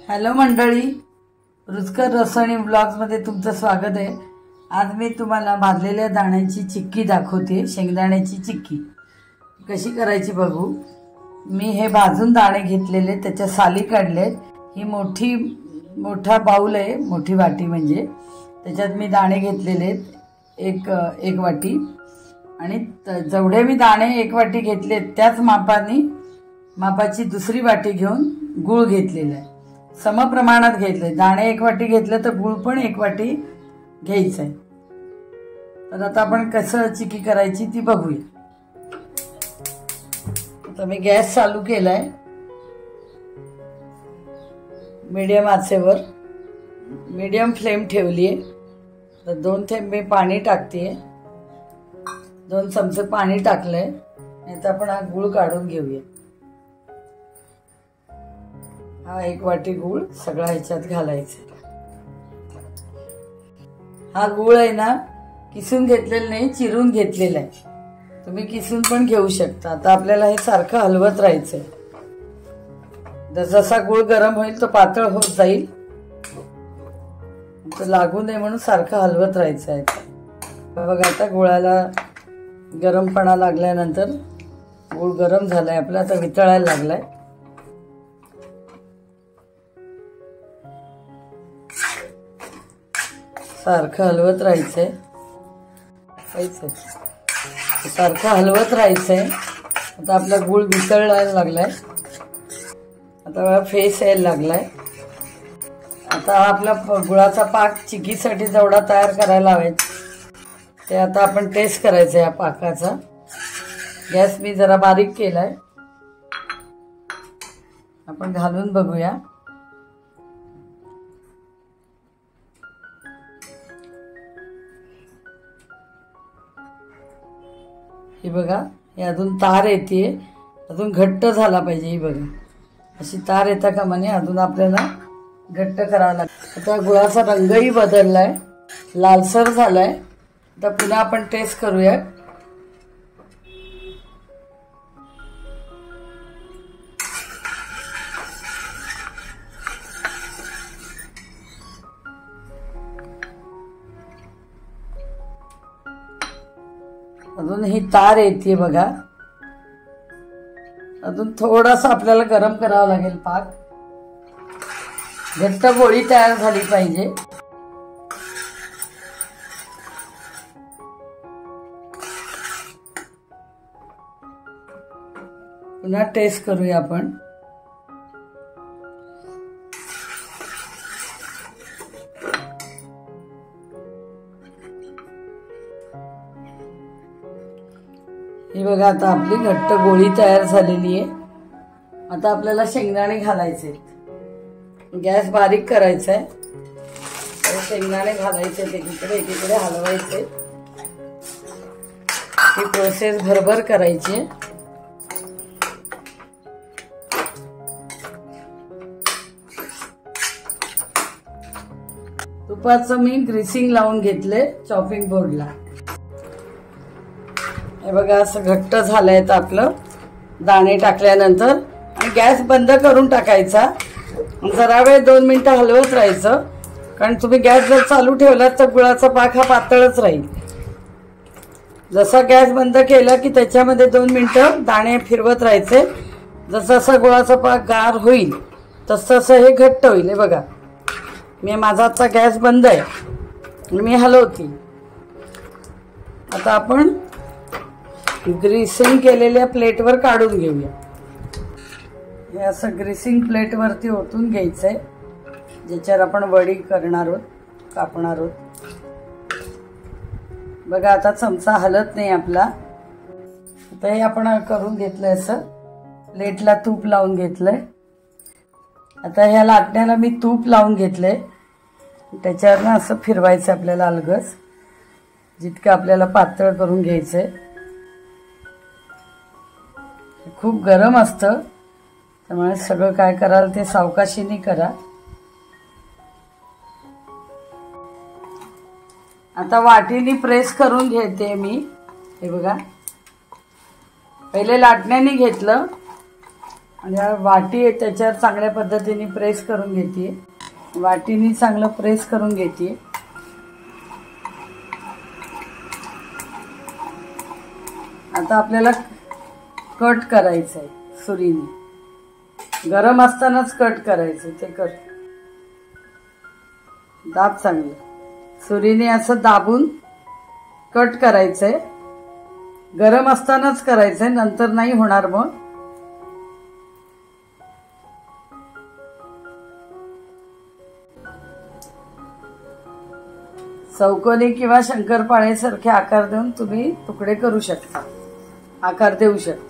Hello मंडळी, रुचकर रसोई ब्लॉग्समध्ये तुमचं स्वागत आहे। आज मी तुम्हाला भाजलेल्या दाण्याची चिक्की दाखवते। शेंगदाण्याची चिक्की कशी करायची बघू। मी हे भाजून दाणे घेतलेले, त्याच्या साली काढलेत। ही मोठा बाउल आहे, मोठी वाटी म्हणजे त्याच्यात मी दाणे घेतलेले एक वाटी, आणि जेवढे मी दाणे एक वाटी घेतले त्याच मापाची दुसरी वाटी घेऊन गूळ घेतलेला आहे। समप्रमाणात घेतले, दाणे एक वाटी घेतले तर गूळ पण एक वाटी घ्यायचा आहे। तर आता आपण कसं चिक्की करायची ती बघूया। आता मी गॅस चालू केलाय, मीडियम आचेवर, मीडियम फ्लेम ठेवली आहे। तर 2 थेंब मी पाणी टाकते, 2 चमचे पाणी टाकलंय। आता आपण हा गूळ काढून घेऊया। हा 1 वाटी गूळ सगळा ह्याच्यात घालायचा। हा गूळ आहे ना, किसून घेतलेला नाही, चिरून घेतलेला आहे। तुम्ही किसून पण घेऊ शकता। आता आपल्याला हे सारखं हलवत राहायचंय। जसा गूळ गरम होईल तो पातळ होत जाईल, तो लागू नये म्हणून सारखं हलवत राहायचं आहे। बघा आता गुळाला गरमपणा लागल्यानंतर गूळ गरम झालाय आपला, आता वितळायला लागलाय। सारखं हलवत राहायचंय, सारखं हलवत राहायचंय। आता आपला गूळ वितळायला लागलाय, आता फेस यायला लागलाय। आता आपला गुळाचा पाक चिक्कीसाठी जेवढा तयार करायला हवा ते आता आपण टेस्ट करायचं या पाकाचा। गॅस मी जरा बारीक केलाय, आपण घालून बघूया। हे बघा, हे अजून तार येते, अजून घट्ट झाला पाहिजे। ही बघा, अशी तार येता का म्हणे, अजून आपल्याला घट्ट करावं लागतं। आता गुळाचा रंगही बदललाय, लालसर झालाय। आता पुन्हा आपण टेस्ट करूया। अजून ही तार येते बघा, अजून थोडासा आपल्याला गरम करावा लागेल पाक। घट्ट गोळी तयार झाली पाहिजे। पुन्हा टेस्ट करूया आपण। हे बघा, आता आपली घट्ट गोळी तयार झालेली आहे। आता आपल्याला शेंगदाणे घालायचे, गॅस बारीक करायचा आहे। शेंगदाणे घालायचे, एकीकडे हलवायचे। ही प्रोसेस भरभर करायची। तुपाचं मी ग्रीसिंग लावून घेतले चॉपिंग बोर्डला। हे बघा, असं घट्ट झालंय तर आपलं दाणे टाकल्यानंतर, आणि गॅस बंद करून टाकायचा। जरा वेळ 2 मिनिटं हलवत राहायचं, कारण तुम्ही गॅस जर चालू ठेवलात तर गुळाचा पाक हा पातळच राहील। जसा गॅस बंद केला की त्याच्यामध्ये 2 मिनिटं दाणे फिरवत राहायचे। जसा गुळाचा पाक गार होईल तसं हे घट्ट होईल। हे बघा, माझा आता गॅस बंद आहे आणि मी हलवते। आता आपण ग्रीसिंग केलेल्या प्लेटवर काढून घेऊया। हे असं ग्रीसिंग प्लेटवरती ओतून घ्यायचंय, ज्याच्यावर आपण वडी करणार आहोत, कापणार आहोत। बघा, आता चमचा हलत नाही आपला। आता हे आपण करून घेतलंय, असं प्लेटला तूप लावून घेतलंय। आता ह्या लाटण्याला मी तूप लावून घेतलंय, त्याच्यावर ना असं फिरवायचं आपल्याला अलगद, जितकं आपल्याला पातळ करून घ्यायचंय। खूप गरम असतं, त्यामुळे सगळं काय कराल ते सावकाशीने करा। आता वाटीने प्रेस करून घेते मी। हे बघा, पहिले लाटण्याने घेतलं, आणि वाटी आहे त्याच्यावर चांगल्या पद्धतीने प्रेस करून घेते, वाटीने चांगलं प्रेस करून घेते। आता आपल्याला कट करायचं आहे सुरीने, गरम असतानाच कट करायचं, ते कट दाब चांगलं सुरीने असं दाबून कट करायचंय, गरम असतानाच करायचंय, नंतर नाही होणार मग। चौकोनी किंवा शंकरपाळ्यासारखे आकार देऊन तुम्ही तुकडे करू शकता, आकार देऊ शकता।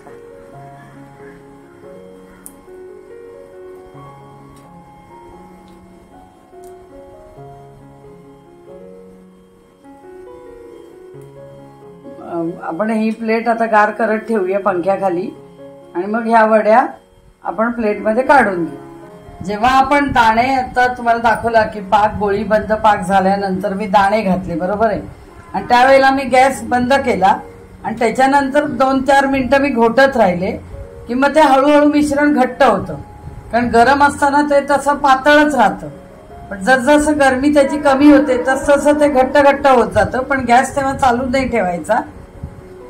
आपण ही प्लेट आता गार करत ठेवूया पंख्याखाली आणि मग ह्या वड्या आपण प्लेटमध्ये काढून घेऊ। जेव्हा आपण दाणे, आता तुम्हाला दाखवला की पाक गोळी बंद पाक झाल्यानंतर मी दाणे घातले, बरोबर आहे, आणि त्यावेळेला मी गॅस बंद केला आणि त्याच्यानंतर 2-4 मिनिटं मी घोटत राहिले की मग ते हळूहळू मिश्रण घट्ट होतं, कारण गरम असताना ते तसं पातळच राहतं, पण जसजसं गरमी त्याची कमी होते तसं ते घट्ट घट्ट होत जातं। पण गॅस तेव्हा चालू नाही ठेवायचा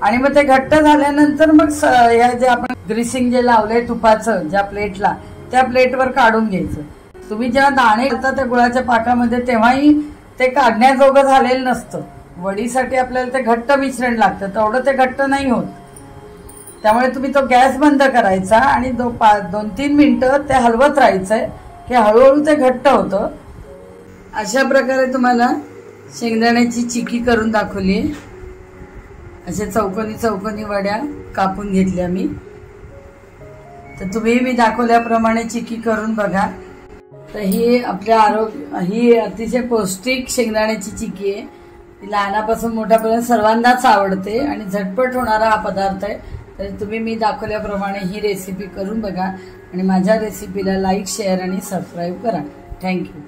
आणि मग ते घट्ट झाल्यानंतर मग या जे आपण ग्रीसिंग जे लावलंय तुपाचं ज्या प्लेटला, त्या प्लेटवर काढून घ्यायचं। तुम्ही जेव्हा दाणे घालता त्या गुळाच्या पाकामध्ये तेव्हाही ते काढण्याजोगं झालेलं नसतं, वडीसाठी आपल्याला ते घट्ट मिश्रण लागतं, तेवढं ते घट्ट नाही होत। त्यामुळे तुम्ही तो गॅस बंद करायचा आणि 2-3 मिनिटं ते हलवत राहायचंय की हळूहळू ते घट्ट होतं। अशा प्रकारे तुम्हाला शेंगदाण्याची चिक्की करून दाखवली। अशा चौकोनी चौकोनी वड्या कापून घेतल्या मी, तर तुम्ही मी दाखवल्याप्रमाणे चिक्की करून बघा। तर ही आपल्या ही अतिशय पौष्टिक शेंगदाण्याची चिक्की आहे, लहानापासून मोठ्यापर्यंत सर्वांनाच आवडते आणि झटपट होणारा हा पदार्थ आहे। तर तुम्ही मी दाखवल्याप्रमाणे ही रेसिपी करून बघा आणि माझ्या रेसिपीला लाईक, शेअर आणि सबस्क्राईब करा। थँक्यू।